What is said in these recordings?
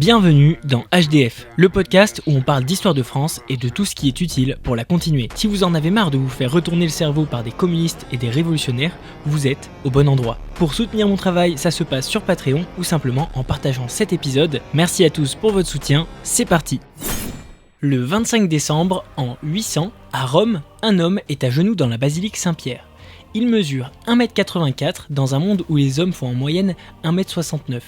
Bienvenue dans HDF, le podcast où on parle d'histoire de France et de tout ce qui est utile pour la continuer. Si vous en avez marre de vous faire retourner le cerveau par des communistes et des révolutionnaires, vous êtes au bon endroit. Pour soutenir mon travail, ça se passe sur Patreon ou simplement en partageant cet épisode. Merci à tous pour votre soutien, c'est parti. Le 25 décembre, en 800, à Rome, un homme est à genoux dans la basilique Saint-Pierre. Il mesure 1m84 dans un monde où les hommes font en moyenne 1m69.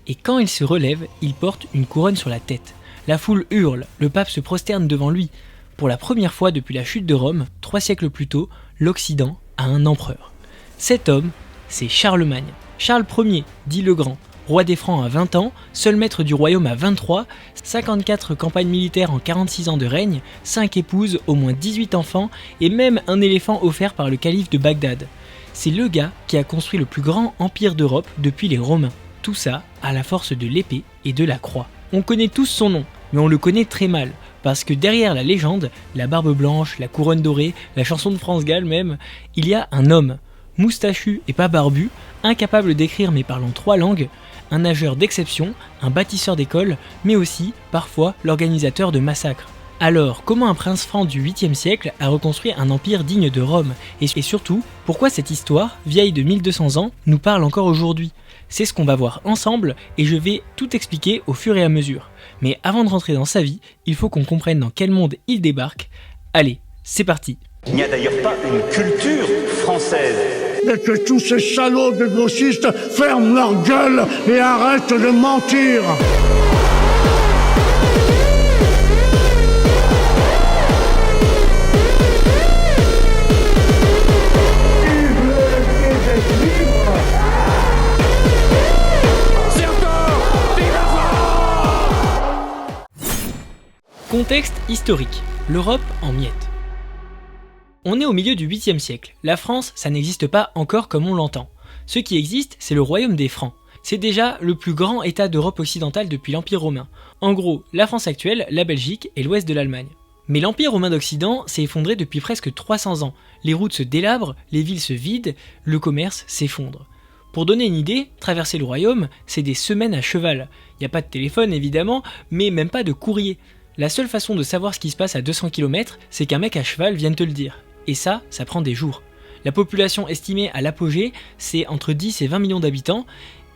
Et quand il se relève, il porte une couronne sur la tête. La foule hurle, le pape se prosterne devant lui. Pour la première fois depuis la chute de Rome, 3 siècles plus tôt, l'Occident a un empereur. Cet homme, c'est Charlemagne. Charles Ier, dit le Grand, roi des Francs à 20 ans, seul maître du royaume à 23, 54 campagnes militaires en 46 ans de règne, 5 épouses, au moins 18 enfants et même un éléphant offert par le calife de Bagdad. C'est le gars qui a construit le plus grand empire d'Europe depuis les Romains. Tout ça à la force de l'épée et de la croix. On connaît tous son nom, mais on le connaît très mal, parce que derrière la légende, la barbe blanche, la couronne dorée, la chanson de France Gall même, il y a un homme, moustachu et pas barbu, incapable d'écrire mais parlant 3 langues, un nageur d'exception, un bâtisseur d'école, mais aussi, parfois, l'organisateur de massacres. Alors, comment un prince franc du 8e siècle a reconstruit un empire digne de Rome ? Et surtout, pourquoi cette histoire, vieille de 1200 ans, nous parle encore aujourd'hui ? C'est ce qu'on va voir ensemble et je vais tout expliquer au fur et à mesure. Mais avant de rentrer dans sa vie, il faut qu'on comprenne dans quel monde il débarque. Allez, c'est parti. Il n'y a d'ailleurs pas une culture française. Et que tous ces salauds de gauchistes ferment leur gueule et arrêtent de mentir. Contexte historique. L'Europe en miettes. On est au milieu du 8e siècle. La France, ça n'existe pas encore comme on l'entend. Ce qui existe, c'est le royaume des Francs. C'est déjà le plus grand état d'Europe occidentale depuis l'Empire romain. En gros, la France actuelle, la Belgique et l'ouest de l'Allemagne. Mais l'Empire romain d'Occident s'est effondré depuis presque 300 ans. Les routes se délabrent, les villes se vident, le commerce s'effondre. Pour donner une idée, traverser le royaume, c'est des semaines à cheval. Il n'y a pas de téléphone évidemment, mais même pas de courrier. La seule façon de savoir ce qui se passe à 200 km, c'est qu'un mec à cheval vienne te le dire. Et ça prend des jours. La population estimée à l'apogée, c'est entre 10 et 20 millions d'habitants,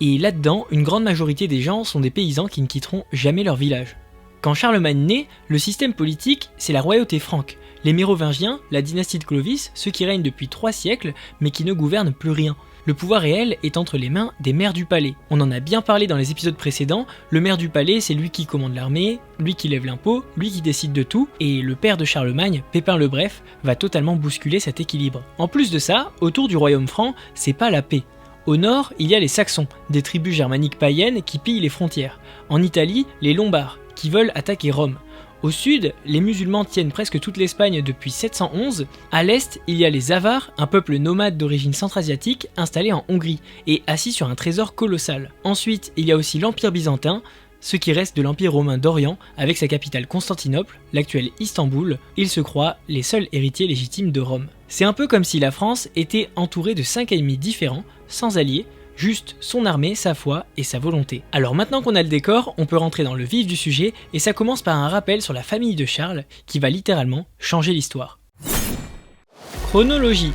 et là-dedans, une grande majorité des gens sont des paysans qui ne quitteront jamais leur village. Quand Charlemagne naît, le système politique, c'est la royauté franque. Les Mérovingiens, la dynastie de Clovis, ceux qui règnent depuis 3 siècles, mais qui ne gouvernent plus rien. Le pouvoir réel est entre les mains des maires du palais. On en a bien parlé dans les épisodes précédents, le maire du palais c'est lui qui commande l'armée, lui qui lève l'impôt, lui qui décide de tout, et le père de Charlemagne, Pépin le Bref, va totalement bousculer cet équilibre. En plus de ça, autour du royaume franc, c'est pas la paix. Au nord, il y a les Saxons, des tribus germaniques païennes qui pillent les frontières. En Italie, les Lombards, qui veulent attaquer Rome. Au sud, les musulmans tiennent presque toute l'Espagne depuis 711. À l'est, il y a les Avars, un peuple nomade d'origine centra-asiatique installé en Hongrie et assis sur un trésor colossal. Ensuite, il y a aussi l'Empire byzantin, ce qui reste de l'Empire romain d'Orient avec sa capitale Constantinople, l'actuelle Istanbul. Ils se croient les seuls héritiers légitimes de Rome. C'est un peu comme si la France était entourée de 5 ennemis différents, sans alliés, juste son armée, sa foi et sa volonté. Alors maintenant qu'on a le décor, on peut rentrer dans le vif du sujet et ça commence par un rappel sur la famille de Charles qui va littéralement changer l'histoire. Chronologie.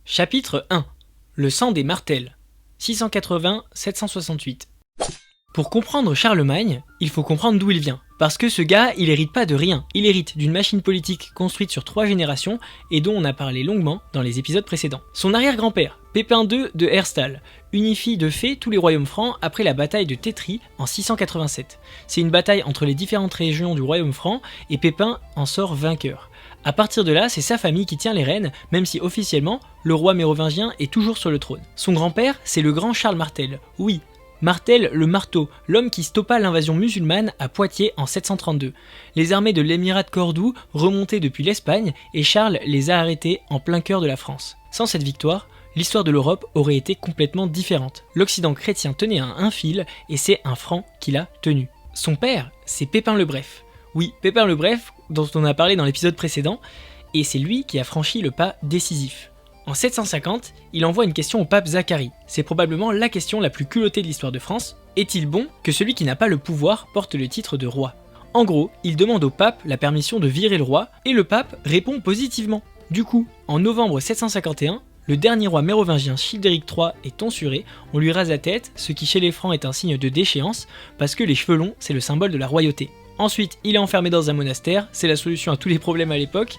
Chapitre 1. Le sang des Martel. 680-768. Pour comprendre Charlemagne, il faut comprendre d'où il vient. Parce que ce gars, il hérite pas de rien. Il hérite d'une machine politique construite sur 3 générations et dont on a parlé longuement dans les épisodes précédents. Son arrière-grand-père, Pépin II de Herstal, unifie de fait tous les royaumes francs après la bataille de Tétry en 687. C'est une bataille entre les différentes régions du royaume franc et Pépin en sort vainqueur. À partir de là, c'est sa famille qui tient les rênes, même si officiellement, le roi mérovingien est toujours sur le trône. Son grand-père, c'est le grand Charles Martel. Oui, Martel le Marteau, l'homme qui stoppa l'invasion musulmane à Poitiers en 732. Les armées de l'émirat de Cordoue remontaient depuis l'Espagne et Charles les a arrêtés en plein cœur de la France. Sans cette victoire, l'histoire de l'Europe aurait été complètement différente. L'Occident chrétien tenait à un fil et c'est un franc qui l'a tenu. Son père, c'est Pépin le Bref. Oui, Pépin le Bref, dont on a parlé dans l'épisode précédent, et c'est lui qui a franchi le pas décisif. En 750, il envoie une question au pape Zacharie. C'est probablement la question la plus culottée de l'histoire de France. Est-il bon que celui qui n'a pas le pouvoir porte le titre de roi ? En gros, il demande au pape la permission de virer le roi, et le pape répond positivement. Du coup, en novembre 751, le dernier roi mérovingien Childéric III est tonsuré, on lui rase la tête, ce qui chez les Francs est un signe de déchéance, parce que les cheveux longs, c'est le symbole de la royauté. Ensuite, il est enfermé dans un monastère, c'est la solution à tous les problèmes à l'époque,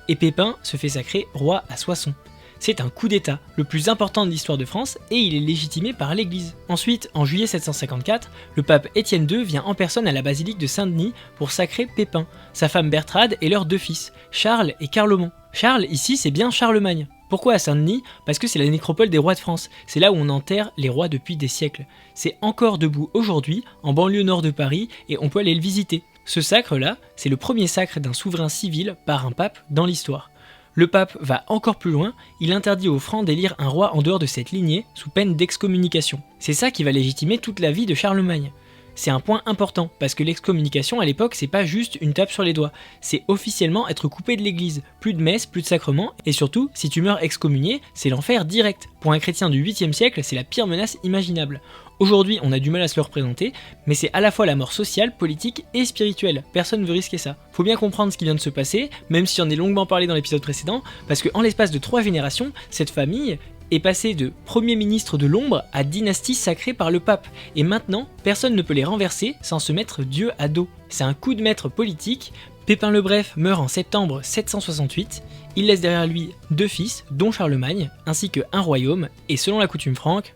et Pépin se fait sacrer roi à Soissons. C'est un coup d'état, le plus important de l'histoire de France, et il est légitimé par l'église. Ensuite, en juillet 754, le pape Étienne II vient en personne à la basilique de Saint-Denis pour sacrer Pépin, sa femme Bertrade et leurs deux fils, Charles et Carloman. Charles, ici, c'est bien Charlemagne. Pourquoi à Saint-Denis ? Parce que c'est la nécropole des rois de France, c'est là où on enterre les rois depuis des siècles. C'est encore debout aujourd'hui, en banlieue nord de Paris, et on peut aller le visiter. Ce sacre-là, c'est le premier sacre d'un souverain civil par un pape dans l'histoire. Le pape va encore plus loin, il interdit aux Francs d'élire un roi en dehors de cette lignée, sous peine d'excommunication. C'est ça qui va légitimer toute la vie de Charlemagne. C'est un point important, parce que l'excommunication à l'époque c'est pas juste une tape sur les doigts, c'est officiellement être coupé de l'église, plus de messe, plus de sacrement, et surtout, si tu meurs excommunié, c'est l'enfer direct. Pour un chrétien du 8e siècle, c'est la pire menace imaginable. Aujourd'hui, on a du mal à se le représenter, mais c'est à la fois la mort sociale, politique et spirituelle. Personne ne veut risquer ça. Faut bien comprendre ce qui vient de se passer, même si j'en ai longuement parlé dans l'épisode précédent, parce qu'en l'espace de 3 générations, cette famille est passée de premier ministre de l'ombre à dynastie sacrée par le pape. Et maintenant, personne ne peut les renverser sans se mettre Dieu à dos. C'est un coup de maître politique. Pépin le Bref meurt en septembre 768. Il laisse derrière lui 2 fils, dont Charlemagne, ainsi que un royaume, et selon la coutume franque,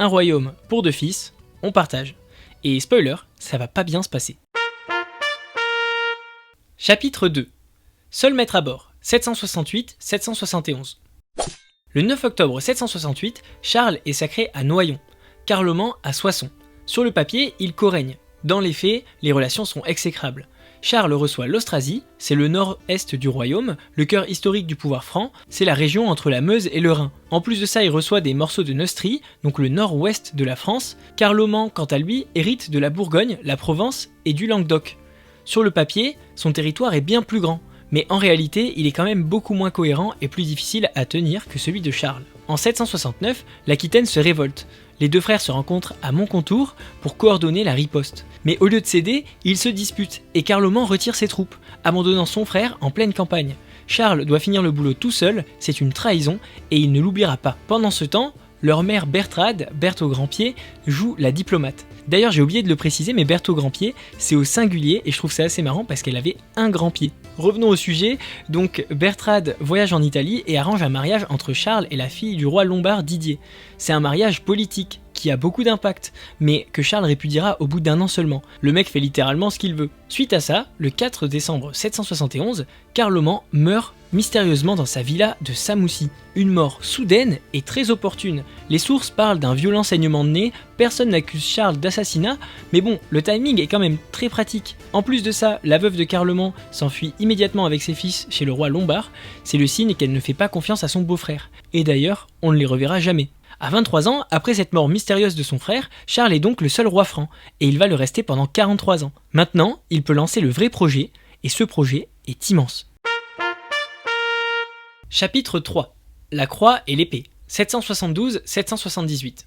un royaume pour 2 fils, on partage. Et spoiler, ça va pas bien se passer. Chapitre 2. Seul maître à bord, 768-771. Le 9 octobre 768, Charles est sacré à Noyon, Carloman à Soissons. Sur le papier, il co-règne. Dans les faits, les relations sont exécrables. Charles reçoit l'Austrasie, c'est le nord-est du royaume, le cœur historique du pouvoir franc, c'est la région entre la Meuse et le Rhin. En plus de ça, il reçoit des morceaux de Neustrie, donc le nord-ouest de la France. Carloman, quant à lui, hérite de la Bourgogne, la Provence et du Languedoc. Sur le papier, son territoire est bien plus grand, mais en réalité, il est quand même beaucoup moins cohérent et plus difficile à tenir que celui de Charles. En 769, l'Aquitaine se révolte. Les 2 frères se rencontrent à Montcontour pour coordonner la riposte. Mais au lieu de céder, ils se disputent et Carloman retire ses troupes, abandonnant son frère en pleine campagne. Charles doit finir le boulot tout seul, c'est une trahison et il ne l'oubliera pas. Pendant ce temps, leur mère Bertrade, Berthe au Grand-Pied, joue la diplomate. D'ailleurs, j'ai oublié de le préciser, mais Berthe au Grand-Pied, c'est au singulier et je trouve ça assez marrant parce qu'elle avait un grand pied. Revenons au sujet, donc Bertrade voyage en Italie et arrange un mariage entre Charles et la fille du roi lombard Didier. C'est un mariage politique qui a beaucoup d'impact, mais que Charles répudiera au bout d'1 an seulement. Le mec fait littéralement ce qu'il veut. Suite à ça, le 4 décembre 771, Carloman meurt mystérieusement dans sa villa de Samoussy. Une mort soudaine et très opportune. Les sources parlent d'un violent saignement de nez, personne n'accuse Charles d'assassinat, mais bon, le timing est quand même très pratique. En plus de ça, la veuve de Carloman s'enfuit immédiatement avec ses fils chez le roi lombard, c'est le signe qu'elle ne fait pas confiance à son beau-frère. Et d'ailleurs, on ne les reverra jamais. À 23 ans, après cette mort mystérieuse de son frère, Charles est donc le seul roi franc, et il va le rester pendant 43 ans. Maintenant, il peut lancer le vrai projet, et ce projet est immense. Chapitre 3. La croix et l'épée, 772-778.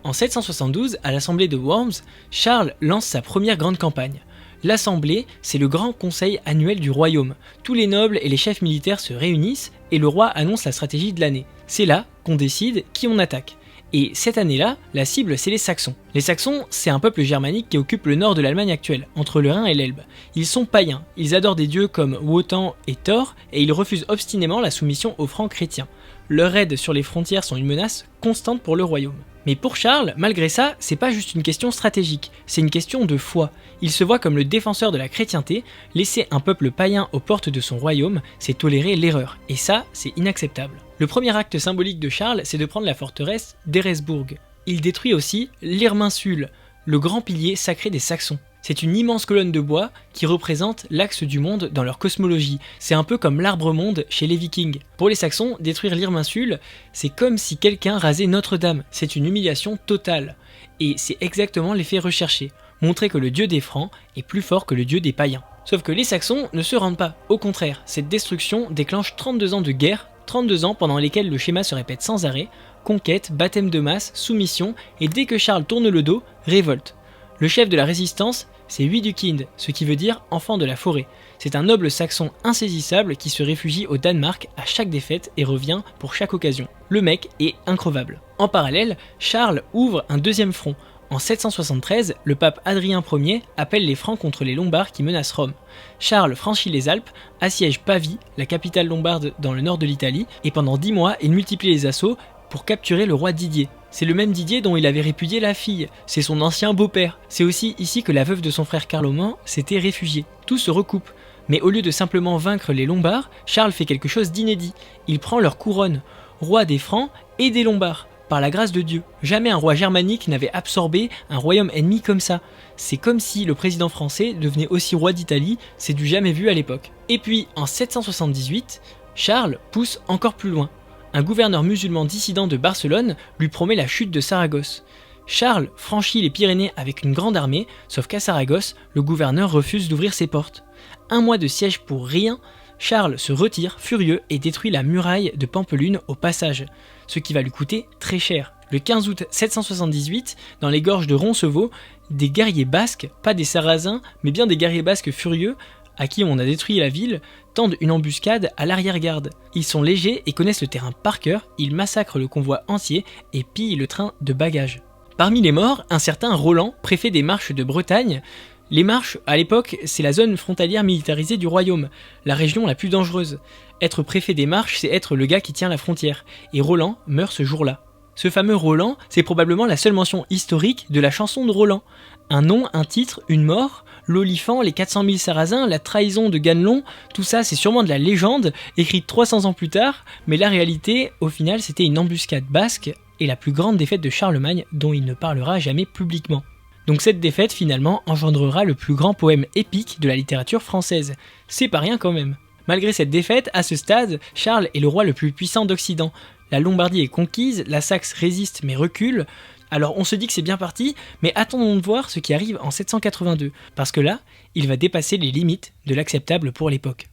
En 772, à l'assemblée de Worms, Charles lance sa première grande campagne. L'assemblée, c'est le grand conseil annuel du royaume. Tous les nobles et les chefs militaires se réunissent et le roi annonce la stratégie de l'année. C'est là qu'on décide qui on attaque. Et cette année-là, la cible, c'est les Saxons. Les Saxons, c'est un peuple germanique qui occupe le nord de l'Allemagne actuelle, entre le Rhin et l'Elbe. Ils sont païens, ils adorent des dieux comme Wotan et Thor, et ils refusent obstinément la soumission aux francs chrétiens. Leurs raids sur les frontières sont une menace constante pour le royaume. Mais pour Charles, malgré ça, c'est pas juste une question stratégique, c'est une question de foi. Il se voit comme le défenseur de la chrétienté, laisser un peuple païen aux portes de son royaume, c'est tolérer l'erreur, et ça, c'est inacceptable. Le premier acte symbolique de Charles, c'est de prendre la forteresse d'Eresbourg. Il détruit aussi l'Irminsul, le grand pilier sacré des Saxons. C'est une immense colonne de bois qui représente l'axe du monde dans leur cosmologie. C'est un peu comme l'arbre-monde chez les Vikings. Pour les Saxons, détruire l'Irminsul, c'est comme si quelqu'un rasait Notre-Dame. C'est une humiliation totale. Et c'est exactement l'effet recherché. Montrer que le dieu des Francs est plus fort que le dieu des païens. Sauf que les Saxons ne se rendent pas. Au contraire, cette destruction déclenche 32 ans de guerre 32 ans pendant lesquels le schéma se répète sans arrêt, conquête, baptême de masse, soumission, et dès que Charles tourne le dos, révolte. Le chef de la résistance, c'est Widukind, ce qui veut dire enfant de la forêt. C'est un noble saxon insaisissable qui se réfugie au Danemark à chaque défaite et revient pour chaque occasion. Le mec est increvable. En parallèle, Charles ouvre un deuxième front. En 773, le pape Adrien Ier appelle les Francs contre les Lombards qui menacent Rome. Charles franchit les Alpes, assiège Pavie, la capitale lombarde dans le nord de l'Italie, et pendant 10 mois, il multiplie les assauts pour capturer le roi Didier. C'est le même Didier dont il avait répudié la fille, c'est son ancien beau-père. C'est aussi ici que la veuve de son frère Carloman s'était réfugiée. Tout se recoupe. Mais au lieu de simplement vaincre les Lombards, Charles fait quelque chose d'inédit. Il prend leur couronne, roi des Francs et des Lombards. Par la grâce de Dieu, jamais un roi germanique n'avait absorbé un royaume ennemi comme ça. C'est comme si le président français devenait aussi roi d'Italie, c'est du jamais vu à l'époque. Et puis, en 778, Charles pousse encore plus loin. Un gouverneur musulman dissident de Barcelone lui promet la chute de Saragosse. Charles franchit les Pyrénées avec une grande armée, sauf qu'à Saragosse, le gouverneur refuse d'ouvrir ses portes. Un mois de siège pour rien, Charles se retire furieux et détruit la muraille de Pampelune au passage, ce qui va lui coûter très cher. Le 15 août 778, dans les gorges de Roncevaux, des guerriers basques, pas des Sarrasins, mais bien des guerriers basques furieux, à qui on a détruit la ville, tendent une embuscade à l'arrière-garde. Ils sont légers et connaissent le terrain par cœur, ils massacrent le convoi entier et pillent le train de bagages. Parmi les morts, un certain Roland, préfet des Marches de Bretagne. Les Marches, à l'époque, c'est la zone frontalière militarisée du royaume, la région la plus dangereuse. Être préfet des Marches, c'est être le gars qui tient la frontière, et Roland meurt ce jour-là. Ce fameux Roland, c'est probablement la seule mention historique de la chanson de Roland. Un nom, un titre, une mort, l'Olifant, les 400 000 Sarrasins, la trahison de Ganelon, tout ça c'est sûrement de la légende, écrite 300 ans plus tard, mais la réalité, au final, c'était une embuscade basque et la plus grande défaite de Charlemagne dont il ne parlera jamais publiquement. Donc cette défaite finalement engendrera le plus grand poème épique de la littérature française. C'est pas rien quand même. Malgré cette défaite, à ce stade, Charles est le roi le plus puissant d'Occident. La Lombardie est conquise, la Saxe résiste mais recule. Alors on se dit que c'est bien parti, mais attendons de voir ce qui arrive en 782, parce que là, il va dépasser les limites de l'acceptable pour l'époque.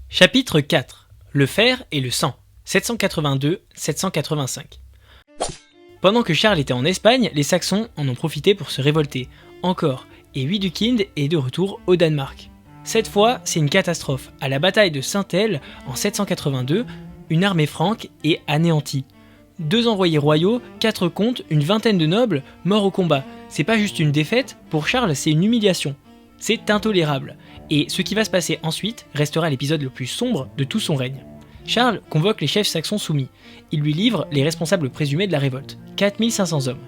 Chapitre 4. Le fer et le sang. 782-785. Pendant que Charles était en Espagne, les Saxons en ont profité pour se révolter, encore, et Widukind est de retour au Danemark. Cette fois, c'est une catastrophe. À la bataille de Saint-El, en 782, une armée franque est anéantie. 2 envoyés royaux, 4 comtes, une vingtaine de nobles, morts au combat. C'est pas juste une défaite, pour Charles c'est une humiliation. C'est intolérable. Et ce qui va se passer ensuite restera l'épisode le plus sombre de tout son règne. Charles convoque les chefs saxons soumis. Il lui livre les responsables présumés de la révolte, 4500 hommes.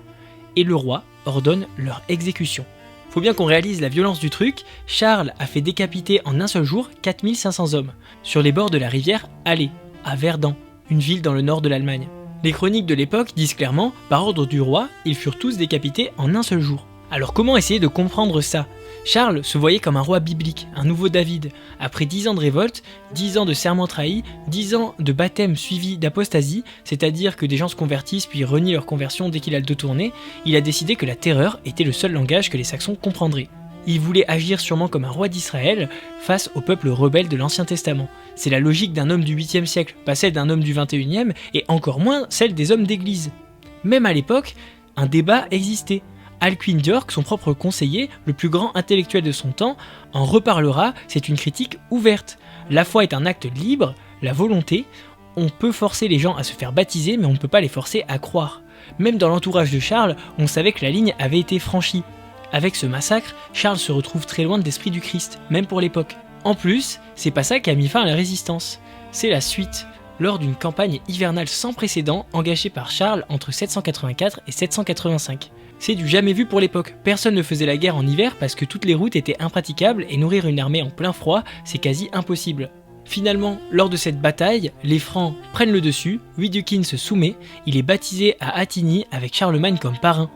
Et le roi ordonne leur exécution. Faut bien qu'on réalise la violence du truc, Charles a fait décapiter en un seul jour 4500 hommes, sur les bords de la rivière Aller, à Verdun, une ville dans le nord de l'Allemagne. Les chroniques de l'époque disent clairement, par ordre du roi, ils furent tous décapités en un seul jour. Alors comment essayer de comprendre ça ? Charles se voyait comme un roi biblique, un nouveau David. Après 10 ans de révolte, 10 ans de serments trahis, 10 ans de baptême suivi d'apostasie, c'est-à-dire que des gens se convertissent puis renient leur conversion dès qu'il a le dos tourné, il a décidé que la terreur était le seul langage que les Saxons comprendraient. Il voulait agir sûrement comme un roi d'Israël face au peuple rebelle de l'Ancien Testament. C'est la logique d'un homme du 8e siècle, pas celle d'un homme du 21e, et encore moins celle des hommes d'église. Même à l'époque, un débat existait. Alcuin d'York, son propre conseiller, le plus grand intellectuel de son temps, en reparlera, c'est une critique ouverte. La foi est un acte libre, la volonté, on peut forcer les gens à se faire baptiser, mais on ne peut pas les forcer à croire. Même dans l'entourage de Charles, on savait que la ligne avait été franchie. Avec ce massacre, Charles se retrouve très loin de l'esprit du Christ, même pour l'époque. En plus, c'est pas ça qui a mis fin à la résistance. C'est la suite, lors d'une campagne hivernale sans précédent engagée par Charles entre 784 et 785. C'est du jamais vu pour l'époque, personne ne faisait la guerre en hiver parce que toutes les routes étaient impraticables et nourrir une armée en plein froid, c'est quasi impossible. Finalement, lors de cette bataille, les Francs prennent le dessus, Widukind se soumet, il est baptisé à Attigny avec Charlemagne comme parrain.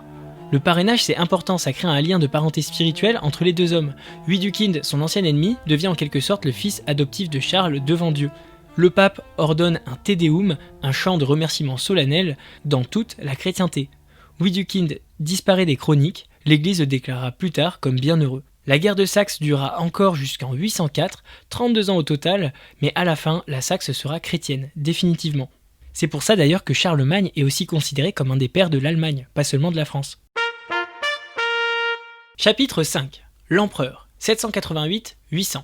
Le parrainage c'est important, ça crée un lien de parenté spirituelle entre les deux hommes. Widukind, son ancien ennemi, devient en quelque sorte le fils adoptif de Charles devant Dieu. Le pape ordonne un Te Deum, un chant de remerciement solennel, dans toute la chrétienté. Widukind disparaît des chroniques, l'église le déclarera plus tard comme bienheureux. La guerre de Saxe durera encore jusqu'en 804, 32 ans au total, mais à la fin, la Saxe sera chrétienne, définitivement. C'est pour ça d'ailleurs que Charlemagne est aussi considéré comme un des pères de l'Allemagne, pas seulement de la France. Chapitre 5. L'empereur, 788-800.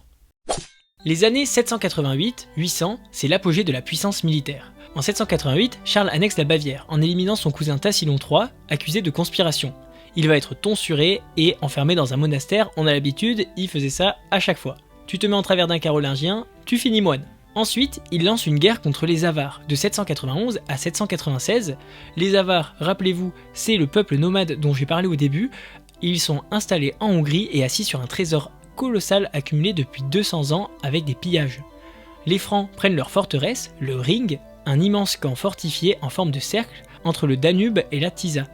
Les années 788-800, c'est l'apogée de la puissance militaire. En 788, Charles annexe la Bavière en éliminant son cousin Tassilon III, accusé de conspiration. Il va être tonsuré et enfermé dans un monastère, on a l'habitude, il faisait ça à chaque fois. Tu te mets en travers d'un carolingien, tu finis moine. Ensuite, il lance une guerre contre les Avars, de 791 à 796. Les Avars, rappelez-vous, c'est le peuple nomade dont j'ai parlé au début. Ils sont installés en Hongrie et assis sur un trésor colossal accumulé depuis 200 ans avec des pillages. Les Francs prennent leur forteresse, le Ring, un immense camp fortifié en forme de cercle entre le Danube et la Tisa.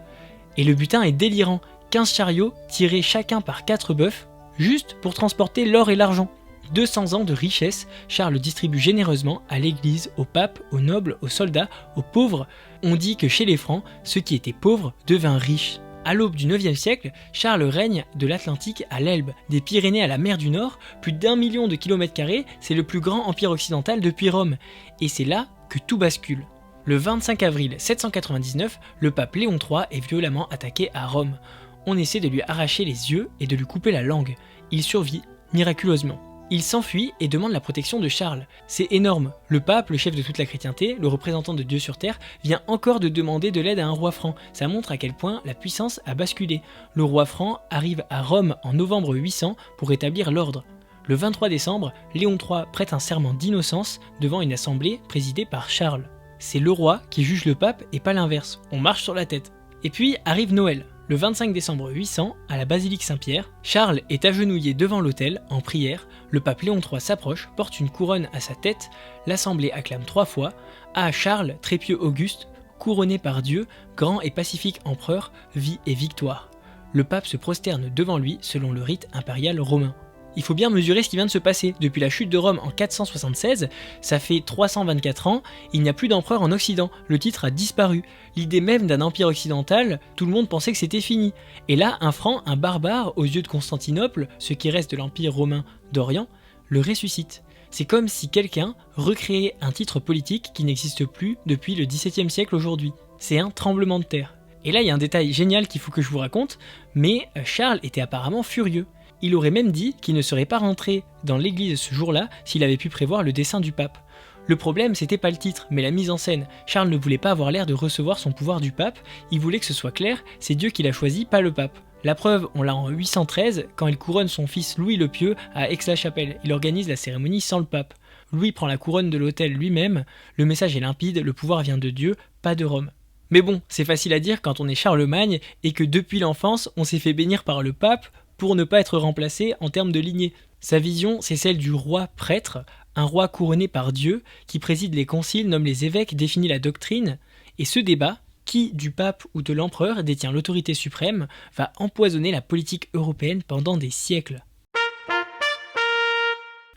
Et le butin est délirant, 15 chariots tirés chacun par 4 bœufs, juste pour transporter l'or et l'argent. 200 ans de richesse, Charles distribue généreusement à l'église, au pape, aux nobles, aux soldats, aux pauvres. On dit que chez les Francs, ceux qui étaient pauvres devinrent riches. À l'aube du 9e siècle, Charles règne de l'Atlantique à l'Elbe, des Pyrénées à la mer du Nord, plus d'1 million de kilomètres carrés, c'est le plus grand empire occidental depuis Rome. Et c'est là que tout bascule. Le 25 avril 799, le pape Léon III est violemment attaqué à Rome. On essaie de lui arracher les yeux et de lui couper la langue. Il survit, miraculeusement. Il s'enfuit et demande la protection de Charles. C'est énorme. Le pape, le chef de toute la chrétienté, le représentant de Dieu sur terre, vient encore de demander de l'aide à un roi franc. Ça montre à quel point la puissance a basculé. Le roi franc arrive à Rome en novembre 800 pour établir l'ordre. Le 23 décembre, Léon III prête un serment d'innocence devant une assemblée présidée par Charles. C'est le roi qui juge le pape et pas l'inverse. On marche sur la tête. Et puis arrive Noël. Le 25 décembre 800, à la basilique Saint-Pierre, Charles est agenouillé devant l'autel, en prière, le pape Léon III s'approche, porte une couronne à sa tête, l'assemblée acclame 3 fois, « À Charles, très pieux Auguste, couronné par Dieu, grand et pacifique empereur, vie et victoire ». Le pape se prosterne devant lui selon le rite impérial romain. Il faut bien mesurer ce qui vient de se passer. Depuis la chute de Rome en 476, ça fait 324 ans, il n'y a plus d'empereur en Occident, le titre a disparu. L'idée même d'un empire occidental, tout le monde pensait que c'était fini. Et là, un franc, un barbare, aux yeux de Constantinople, ce qui reste de l'empire romain d'Orient, le ressuscite. C'est comme si quelqu'un recréait un titre politique qui n'existe plus depuis le XVIIe siècle aujourd'hui. C'est un tremblement de terre. Et là, il y a un détail génial qu'il faut que je vous raconte, mais Charles était apparemment furieux. Il aurait même dit qu'il ne serait pas rentré dans l'église ce jour-là s'il avait pu prévoir le dessein du pape. Le problème, c'était pas le titre, mais la mise en scène. Charles ne voulait pas avoir l'air de recevoir son pouvoir du pape, il voulait que ce soit clair, c'est Dieu qui l'a choisi, pas le pape. La preuve, on l'a en 813, quand il couronne son fils Louis le Pieux à Aix-la-Chapelle. Il organise la cérémonie sans le pape. Louis prend la couronne de l'autel lui-même, le message est limpide, le pouvoir vient de Dieu, pas de Rome. Mais bon, c'est facile à dire quand on est Charlemagne et que depuis l'enfance, on s'est fait bénir par le pape pour ne pas être remplacé en termes de lignée. Sa vision, c'est celle du roi prêtre, un roi couronné par Dieu, qui préside les conciles, nomme les évêques, définit la doctrine, et ce débat, qui du pape ou de l'empereur détient l'autorité suprême, va empoisonner la politique européenne pendant des siècles.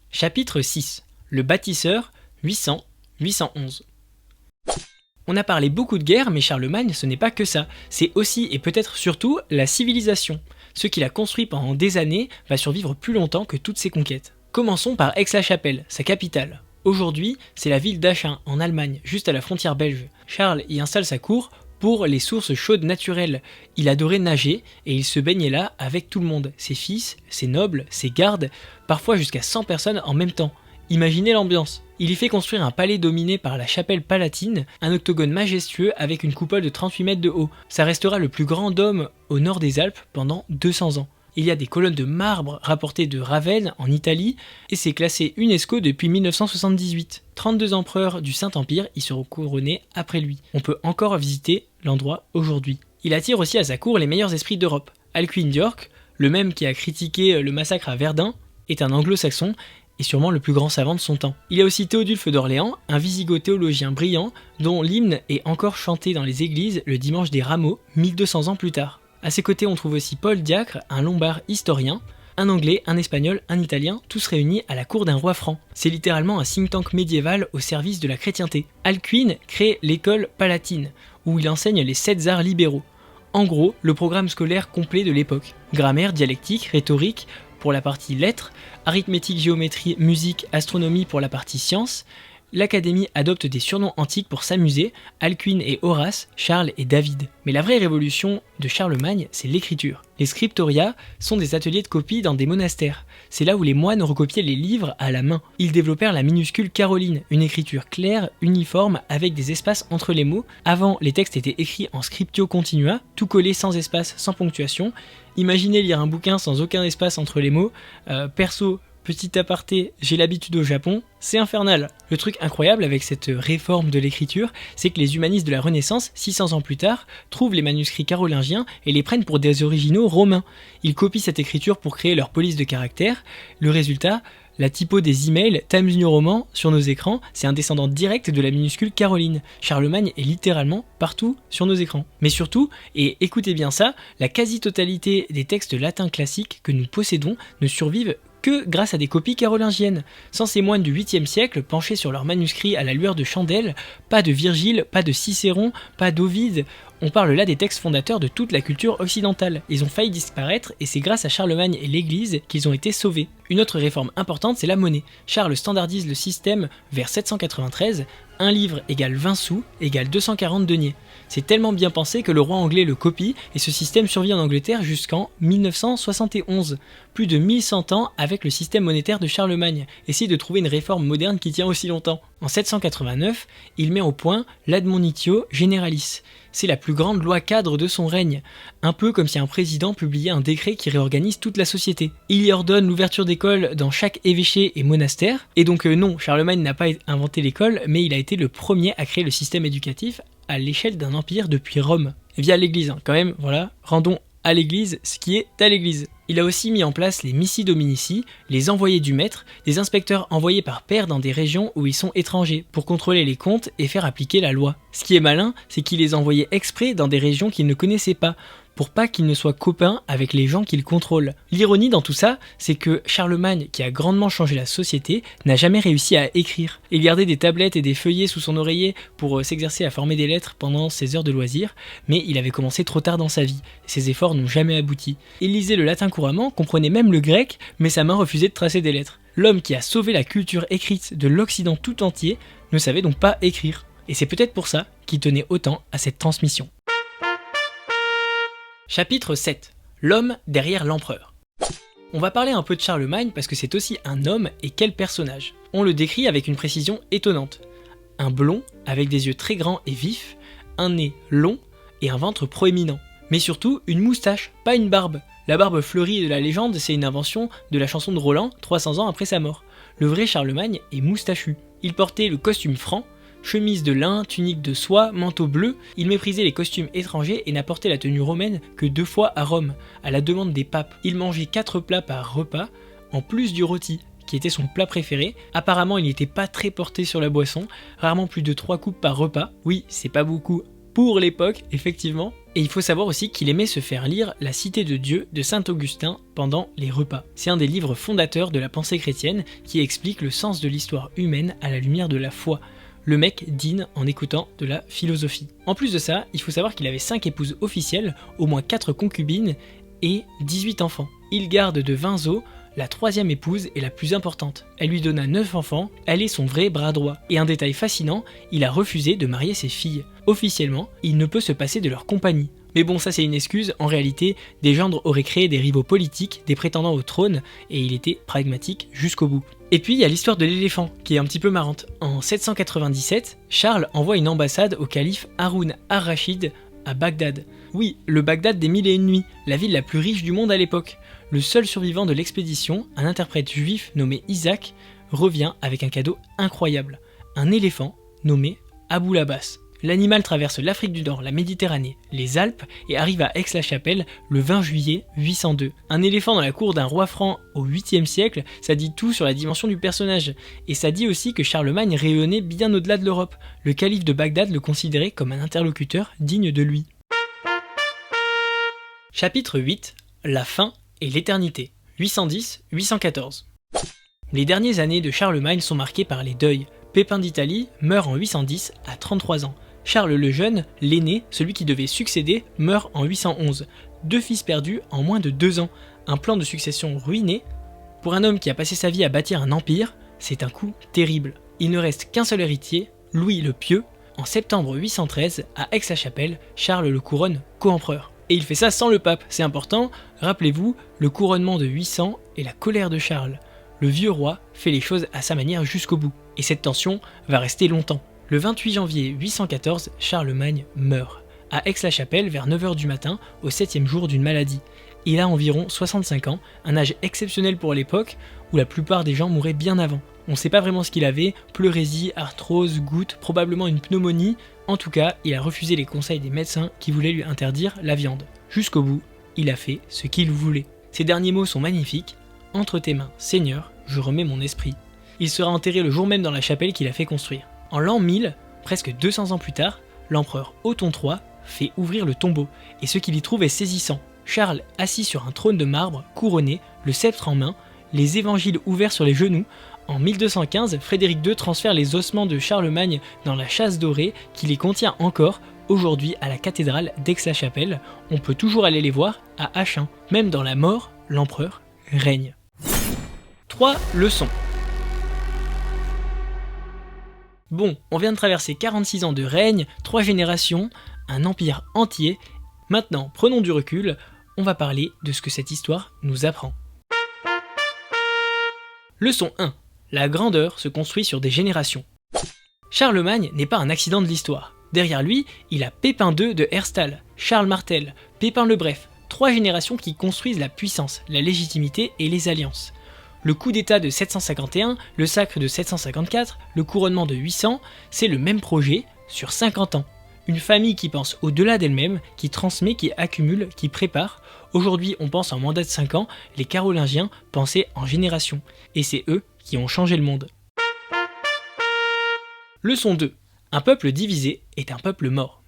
Chapitre 6. Le bâtisseur, 800-811. On a parlé beaucoup de guerre, mais Charlemagne, ce n'est pas que ça. C'est aussi, et peut-être surtout, la civilisation. Ce qu'il a construit pendant des années va survivre plus longtemps que toutes ses conquêtes. Commençons par Aix-la-Chapelle, sa capitale. Aujourd'hui, c'est la ville d'Aschun, en Allemagne, juste à la frontière belge. Charles y installe sa cour pour les sources chaudes naturelles. Il adorait nager et il se baignait là avec tout le monde, ses fils, ses nobles, ses gardes, parfois jusqu'à 100 personnes en même temps. Imaginez l'ambiance. Il y fait construire un palais dominé par la chapelle palatine, un octogone majestueux avec une coupole de 38 mètres de haut. Ça restera le plus grand dôme au nord des Alpes pendant 200 ans. Il y a des colonnes de marbre rapportées de Ravenne en Italie et c'est classé UNESCO depuis 1978. 32 empereurs du Saint-Empire y seront couronnés après lui. On peut encore visiter l'endroit aujourd'hui. Il attire aussi à sa cour les meilleurs esprits d'Europe. Alcuin d'York, le même qui a critiqué le massacre à Verdun, est un anglo-saxon et sûrement le plus grand savant de son temps. Il y a aussi Théodulphe d'Orléans, un wisigoth théologien brillant dont l'hymne est encore chanté dans les églises le dimanche des Rameaux, 1200 ans plus tard. À ses côtés, on trouve aussi Paul Diacre, un lombard historien, un anglais, un espagnol, un italien, tous réunis à la cour d'un roi franc. C'est littéralement un think tank médiéval au service de la chrétienté. Alcuin crée l'école palatine, où il enseigne les 7 arts libéraux. En gros, le programme scolaire complet de l'époque. Grammaire, dialectique, rhétorique, pour la partie lettres, arithmétique, géométrie, musique, astronomie pour la partie sciences. L'Académie adopte des surnoms antiques pour s'amuser, Alcuin et Horace, Charles et David. Mais la vraie révolution de Charlemagne, c'est l'écriture. Les scriptoria sont des ateliers de copie dans des monastères. C'est là où les moines recopiaient les livres à la main. Ils développèrent la minuscule caroline, une écriture claire, uniforme, avec des espaces entre les mots. Avant, les textes étaient écrits en scriptio continua, tout collé sans espace, sans ponctuation. Imaginez lire un bouquin sans aucun espace entre les mots. Perso, petit aparté, j'ai l'habitude au Japon, c'est infernal. Le truc incroyable avec cette réforme de l'écriture, c'est que les humanistes de la Renaissance, 600 ans plus tard, trouvent les manuscrits carolingiens et les prennent pour des originaux romains. Ils copient cette écriture pour créer leur police de caractère. Le résultat, la typo des emails Times New Roman sur nos écrans, c'est un descendant direct de la minuscule caroline. Charlemagne est littéralement partout sur nos écrans. Mais surtout, et écoutez bien ça, la quasi-totalité des textes latins classiques que nous possédons ne survivent que grâce à des copies carolingiennes. Sans ces moines du 8e siècle penchés sur leurs manuscrits à la lueur de chandelles, pas de Virgile, pas de Cicéron, pas d'Ovide. On parle là des textes fondateurs de toute la culture occidentale. Ils ont failli disparaître et c'est grâce à Charlemagne et l'Église qu'ils ont été sauvés. Une autre réforme importante, c'est la monnaie. Charles standardise le système vers 793, un livre égale 20 sous égale 240 deniers. C'est tellement bien pensé que le roi anglais le copie et ce système survit en Angleterre jusqu'en 1971. Plus de 1100 ans avec le système monétaire de Charlemagne. Essayez de trouver une réforme moderne qui tient aussi longtemps. En 789, il met au point l'Admonitio Generalis. C'est la plus grande loi cadre de son règne, un peu comme si un président publiait un décret qui réorganise toute la société. Il y ordonne l'ouverture d'écoles dans chaque évêché et monastère, et donc non, Charlemagne n'a pas inventé l'école, mais il a été le premier à créer le système éducatif à l'échelle d'un empire depuis Rome, via l'église, quand même, voilà, rendons à l'église ce qui est à l'église. Il a aussi mis en place les missi dominici, les envoyés du maître, des inspecteurs envoyés par pair dans des régions où ils sont étrangers, pour contrôler les comptes et faire appliquer la loi. Ce qui est malin, c'est qu'il les envoyait exprès dans des régions qu'ils ne connaissaient pas, pour pas qu'ils ne soient copains avec les gens qu'il contrôle. L'ironie dans tout ça, c'est que Charlemagne, qui a grandement changé la société, n'a jamais réussi à écrire. Il gardait des tablettes et des feuillets sous son oreiller pour s'exercer à former des lettres pendant ses heures de loisirs, mais il avait commencé trop tard dans sa vie. Ses efforts n'ont jamais abouti. Il lisait le latin couramment, comprenait même le grec, mais sa main refusait de tracer des lettres. L'homme qui a sauvé la culture écrite de l'Occident tout entier ne savait donc pas écrire. Et c'est peut-être pour ça qu'il tenait autant à cette transmission. Chapitre 7. L'homme derrière l'empereur. On va parler un peu de Charlemagne parce que c'est aussi un homme et quel personnage. On le décrit avec une précision étonnante. Un blond avec des yeux très grands et vifs, un nez long et un ventre proéminent. Mais surtout une moustache, pas une barbe. La barbe fleurie de la légende, c'est une invention de la chanson de Roland 300 ans après sa mort. Le vrai Charlemagne est moustachu. Il portait le costume franc, chemise de lin, tunique de soie, manteau bleu, il méprisait les costumes étrangers et n'apportait la tenue romaine que 2 fois à Rome, à la demande des papes. Il mangeait 4 plats par repas, en plus du rôti, qui était son plat préféré. Apparemment, il n'était pas très porté sur la boisson, rarement plus de 3 coupes par repas. Oui, c'est pas beaucoup pour l'époque, effectivement. Et il faut savoir aussi qu'il aimait se faire lire La Cité de Dieu de saint Augustin pendant les repas. C'est un des livres fondateurs de la pensée chrétienne qui explique le sens de l'histoire humaine à la lumière de la foi. Le mec dîne en écoutant de la philosophie. En plus de ça, il faut savoir qu'il avait 5 épouses officielles, au moins 4 concubines et 18 enfants. Il garde de 20 os, la 3e épouse est la plus importante. Elle lui donna 9 enfants, elle est son vrai bras droit. Et un détail fascinant, il a refusé de marier ses filles. Officiellement, il ne peut se passer de leur compagnie. Mais bon, ça c'est une excuse, en réalité, des gendres auraient créé des rivaux politiques, des prétendants au trône, et il était pragmatique jusqu'au bout. Et puis il y a l'histoire de l'éléphant, qui est un petit peu marrante. En 797, Charles envoie une ambassade au calife Haroun ar-Rachid à Bagdad. Oui, le Bagdad des 1000 et une nuits, la ville la plus riche du monde à l'époque. Le seul survivant de l'expédition, un interprète juif nommé Isaac, revient avec un cadeau incroyable. Un éléphant nommé Abou Labas. L'animal traverse l'Afrique du Nord, la Méditerranée, les Alpes et arrive à Aix-la-Chapelle le 20 juillet 802. Un éléphant dans la cour d'un roi franc au 8e siècle, ça dit tout sur la dimension du personnage. Et ça dit aussi que Charlemagne rayonnait bien au-delà de l'Europe. Le calife de Bagdad le considérait comme un interlocuteur digne de lui. Chapitre 8. La fin et l'éternité. 810-814. Les dernières années de Charlemagne sont marquées par les deuils. Pépin d'Italie meurt en 810 à 33 ans. Charles le Jeune, l'aîné, celui qui devait succéder, meurt en 811. 2 fils perdus en moins de 2 ans. un plan de succession ruiné. Pour un homme qui a passé sa vie à bâtir un empire, c'est un coup terrible. Il ne reste qu'un seul héritier, Louis le Pieux. En septembre 813, à Aix-la-Chapelle, Charles le couronne co-empereur. Et il fait ça sans le pape, c'est important. Rappelez-vous, le couronnement de 800 et la colère de Charles. Le vieux roi fait les choses à sa manière jusqu'au bout. Et cette tension va rester longtemps. Le 28 janvier 814, Charlemagne meurt. À Aix-la-Chapelle, vers 9h du matin, au 7e jour d'une maladie. Il a environ 65 ans, un âge exceptionnel pour l'époque, où la plupart des gens mouraient bien avant. On ne sait pas vraiment ce qu'il avait, pleurésie, arthrose, goutte, probablement une pneumonie. En tout cas, il a refusé les conseils des médecins qui voulaient lui interdire la viande. Jusqu'au bout, il a fait ce qu'il voulait. Ses derniers mots sont magnifiques. « Entre tes mains, Seigneur, je remets mon esprit ». Il sera enterré le jour même dans la chapelle qu'il a fait construire. En l'an 1000, presque 200 ans plus tard, l'empereur Othon III fait ouvrir le tombeau, et ce qu'il y trouve est saisissant. Charles assis sur un trône de marbre, couronné, le sceptre en main, les évangiles ouverts sur les genoux. En 1215, Frédéric II transfère les ossements de Charlemagne dans la châsse dorée qui les contient encore aujourd'hui à la cathédrale d'Aix-la-Chapelle. On peut toujours aller les voir à Achin. Même dans la mort, l'empereur règne. 3 leçons. Bon, on vient de traverser 46 ans de règne, 3 générations, un empire entier. Maintenant, prenons du recul, on va parler de ce que cette histoire nous apprend. Leçon 1. La grandeur se construit sur des générations. Charlemagne n'est pas un accident de l'histoire. Derrière lui, il a Pépin II de Herstal, Charles Martel, Pépin le Bref, 3 générations qui construisent la puissance, la légitimité et les alliances. Le coup d'état de 751, le sacre de 754, le couronnement de 800, c'est le même projet sur 50 ans. Une famille qui pense au-delà d'elle-même, qui transmet, qui accumule, qui prépare. Aujourd'hui, on pense en mandat de 5 ans, les Carolingiens pensaient en génération. Et c'est eux qui ont changé le monde. Leçon 2. Un peuple divisé est un peuple mort.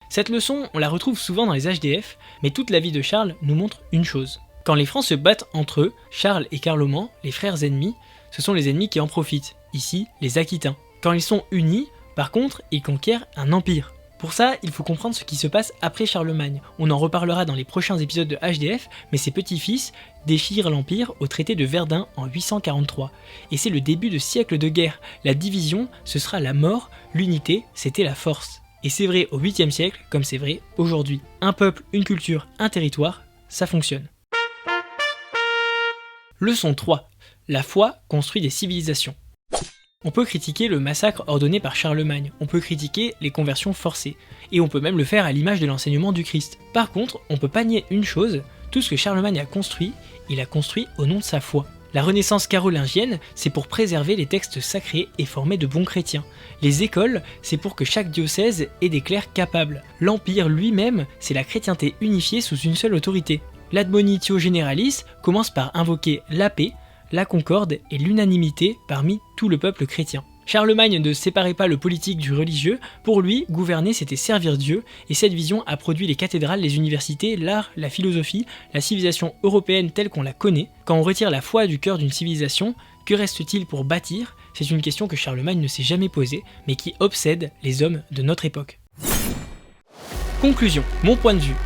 Cette leçon, on la retrouve souvent dans les HDF, mais toute la vie de Charles nous montre une chose. Quand les Francs se battent entre eux, Charles et Carloman, les frères ennemis, ce sont les ennemis qui en profitent. Ici, les Aquitains. Quand ils sont unis, par contre, ils conquièrent un empire. Pour ça, il faut comprendre ce qui se passe après Charlemagne. On en reparlera dans les prochains épisodes de HDF, mais ses petits-fils déchirent l'empire au traité de Verdun en 843. Et c'est le début de siècles de guerre. La division, ce sera la mort, l'unité, c'était la force. Et c'est vrai au 8e siècle, comme c'est vrai aujourd'hui. Un peuple, une culture, un territoire, ça fonctionne. Leçon 3. La foi construit des civilisations. On peut critiquer le massacre ordonné par Charlemagne, on peut critiquer les conversions forcées, et on peut même le faire à l'image de l'enseignement du Christ. Par contre, on peut pas nier une chose, tout ce que Charlemagne a construit, il a construit au nom de sa foi. La Renaissance carolingienne, c'est pour préserver les textes sacrés et former de bons chrétiens. Les écoles, c'est pour que chaque diocèse ait des clercs capables. L'Empire lui-même, c'est la chrétienté unifiée sous une seule autorité. L'Admonitio Generalis commence par invoquer la paix, la concorde et l'unanimité parmi tout le peuple chrétien. Charlemagne ne séparait pas le politique du religieux, pour lui, gouverner c'était servir Dieu, et cette vision a produit les cathédrales, les universités, l'art, la philosophie, la civilisation européenne telle qu'on la connaît. Quand on retire la foi du cœur d'une civilisation, que reste-t-il pour bâtir? C'est une question que Charlemagne ne s'est jamais posée, mais qui obsède les hommes de notre époque. Conclusion, mon point de vue.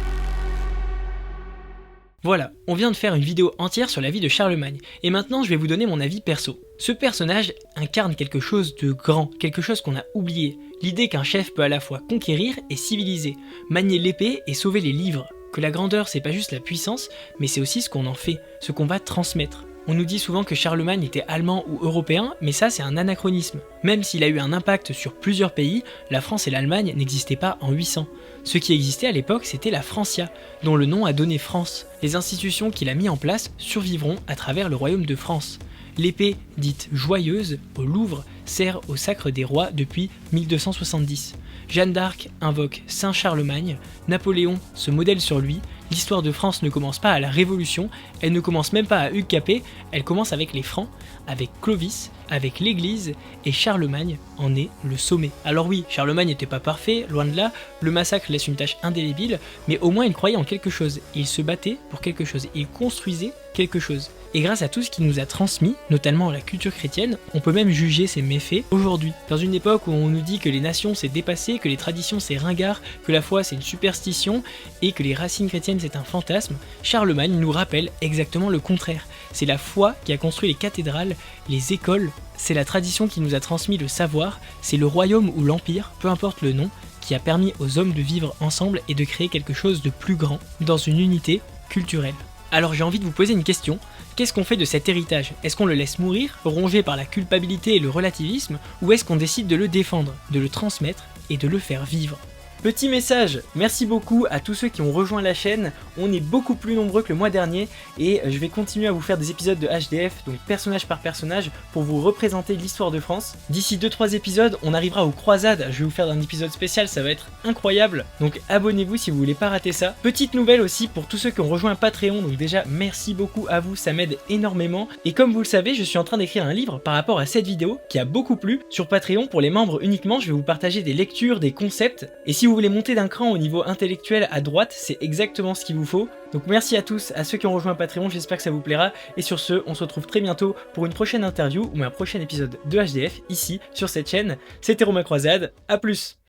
Voilà, on vient de faire une vidéo entière sur la vie de Charlemagne, et maintenant je vais vous donner mon avis perso. Ce personnage incarne quelque chose de grand, quelque chose qu'on a oublié, l'idée qu'un chef peut à la fois conquérir et civiliser, manier l'épée et sauver les livres, que la grandeur c'est pas juste la puissance, mais c'est aussi ce qu'on en fait, ce qu'on va transmettre. On nous dit souvent que Charlemagne était allemand ou européen, mais ça c'est un anachronisme. Même s'il a eu un impact sur plusieurs pays, la France et l'Allemagne n'existaient pas en 800. Ce qui existait à l'époque, c'était la Francia, dont le nom a donné France. Les institutions qu'il a mis en place survivront à travers le royaume de France. L'épée, dite joyeuse, au Louvre, sert au sacre des rois depuis 1270. Jeanne d'Arc invoque Saint Charlemagne, Napoléon se modèle sur lui, l'histoire de France ne commence pas à la Révolution, elle ne commence même pas à Hugues Capet, elle commence avec les Francs, avec Clovis, avec l'Église, et Charlemagne en est le sommet. Alors oui, Charlemagne n'était pas parfait, loin de là, le massacre laisse une tache indélébile, mais au moins il croyait en quelque chose, il se battait pour quelque chose, il construisait quelque chose. et grâce à tout ce qu'il nous a transmis, notamment la culture chrétienne, on peut même juger ses méfaits aujourd'hui. Dans une époque où on nous dit que les nations c'est dépassé, que les traditions c'est ringard, que la foi c'est une superstition et que les racines chrétiennes c'est un fantasme, Charlemagne nous rappelle exactement le contraire. C'est la foi qui a construit les cathédrales, les écoles, c'est la tradition qui nous a transmis le savoir, c'est le royaume ou l'empire, peu importe le nom, qui a permis aux hommes de vivre ensemble et de créer quelque chose de plus grand, dans une unité culturelle. Alors j'ai envie de vous poser une question, qu'est-ce qu'on fait de cet héritage? Est-ce qu'on le laisse mourir, rongé par la culpabilité et le relativisme, ou est-ce qu'on décide de le défendre, de le transmettre et de le faire vivre? Petit message, merci beaucoup à tous ceux qui ont rejoint la chaîne, on est beaucoup plus nombreux que le mois dernier et je vais continuer à vous faire des épisodes de HDF, donc personnage par personnage, pour vous représenter l'histoire de France. D'ici 2-3 épisodes, on arrivera aux croisades, je vais vous faire un épisode spécial, ça va être incroyable, donc abonnez-vous si vous voulez pas rater ça. Petite nouvelle aussi pour tous ceux qui ont rejoint Patreon, donc déjà merci beaucoup à vous, ça m'aide énormément. Et comme vous le savez, je suis en train d'écrire un livre par rapport à cette vidéo qui a beaucoup plu. Sur Patreon, pour les membres uniquement, je vais vous partager des lectures, des concepts, et si vous voulez monter d'un cran au niveau intellectuel à droite, c'est exactement ce qu'il vous faut. Donc merci à tous, à ceux qui ont rejoint Patreon, j'espère que ça vous plaira. Et sur ce, on se retrouve très bientôt pour une prochaine interview ou un prochain épisode de HDF ici sur cette chaîne. C'était Romain Croisade, à plus.